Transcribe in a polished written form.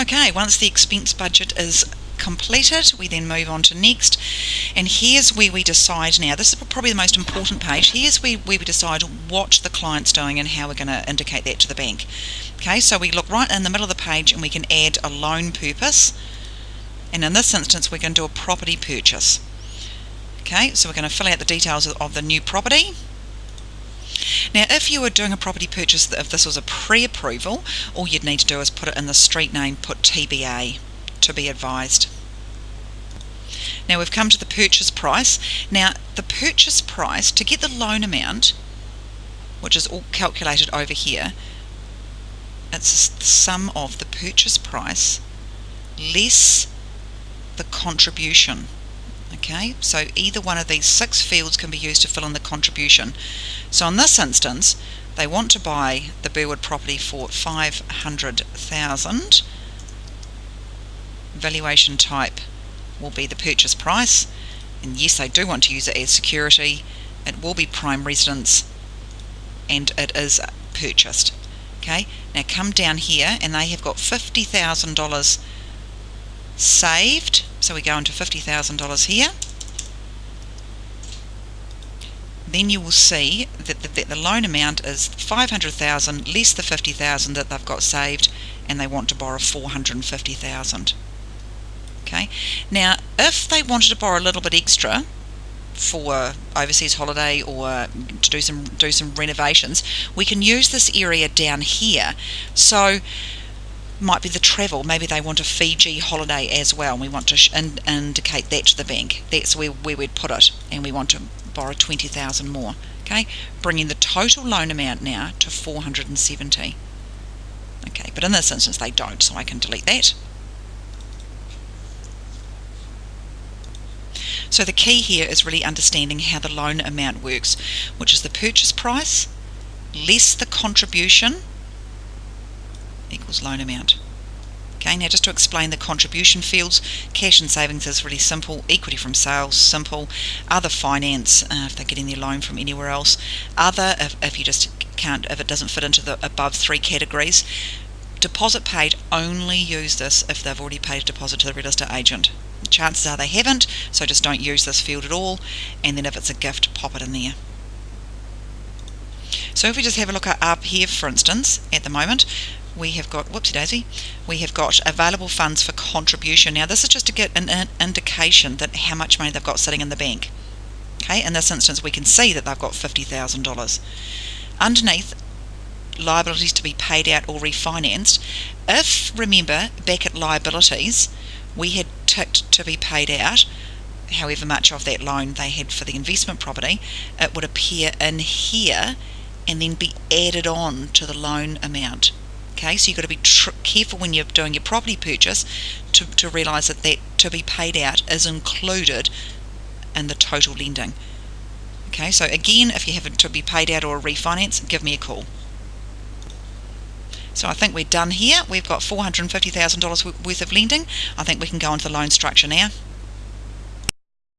Okay, once the expense budget is completed, we then move on to next, and here's where we decide now. This is probably the most important page. Here's where we decide what the client's doing and how we're going to indicate that to the bank. Okay, so we look right in the middle of the page and we can add a loan purpose, and in this instance we're going to do a property purchase. Okay, so we're going to fill out the details of the new property. Now, if you were doing a property purchase, if this was a pre-approval, all you'd need to do is put it in the street name, put TBA, to be advised. Now we've come to the purchase price. Now the purchase price, to get the loan amount, which is all calculated over here, it's the sum of the purchase price less the contribution. Okay, so either one of these 6 fields can be used to fill in the contribution. So in this instance, they want to buy the Burwood property for $500,000. Valuation type will be the purchase price, and yes, they do want to use it as security. It will be prime residence, and it is purchased. Okay, now come down here, and they have got $50,000 saved. So we go into $50,000 here. Then you will see that the loan amount is $500,000 less the $50,000 that they've got saved, and they want to borrow $450,000. Okay. Now, if they wanted to borrow a little bit extra for overseas holiday or to do some renovations, we can use this area down here. So might be the travel. Maybe they want a Fiji holiday as well, and we want to indicate that to the bank. That's where we'd put it, and we want to borrow $20,000 more. Okay, bringing the total loan amount now to $470,000. Okay, but in this instance they don't, so I can delete that. So the key here is really understanding how the loan amount works, which is the purchase price less the contribution equals loan amount. Okay, now just to explain the contribution fields, cash and savings is really simple, equity from sales, simple, other finance, if they're getting their loan from anywhere else, other, if you just can't, if it doesn't fit into the above 3 categories, deposit paid, only use this if they've already paid a deposit to the real estate agent. The chances are they haven't, so just don't use this field at all, and then if it's a gift, pop it in there. So if we just have a look up here, for instance, at the moment, we have got, whoopsie daisy, we have got available funds for contribution. Now this is just to get an indication that how much money they've got sitting in the bank. Okay, in this instance we can see that they've got $50,000. Underneath, liabilities to be paid out or refinanced. If, remember, back at liabilities, we had ticked to be paid out, however much of that loan they had for the investment property, it would appear in here and then be added on to the loan amount. Okay, so you've got to be careful when you're doing your property purchase to realise that that to be paid out is included in the total lending. Okay, so again, if you have it to be paid out or a refinance, give me a call. So I think we're done here. We've got $450,000 worth of lending. I think we can go into the loan structure now.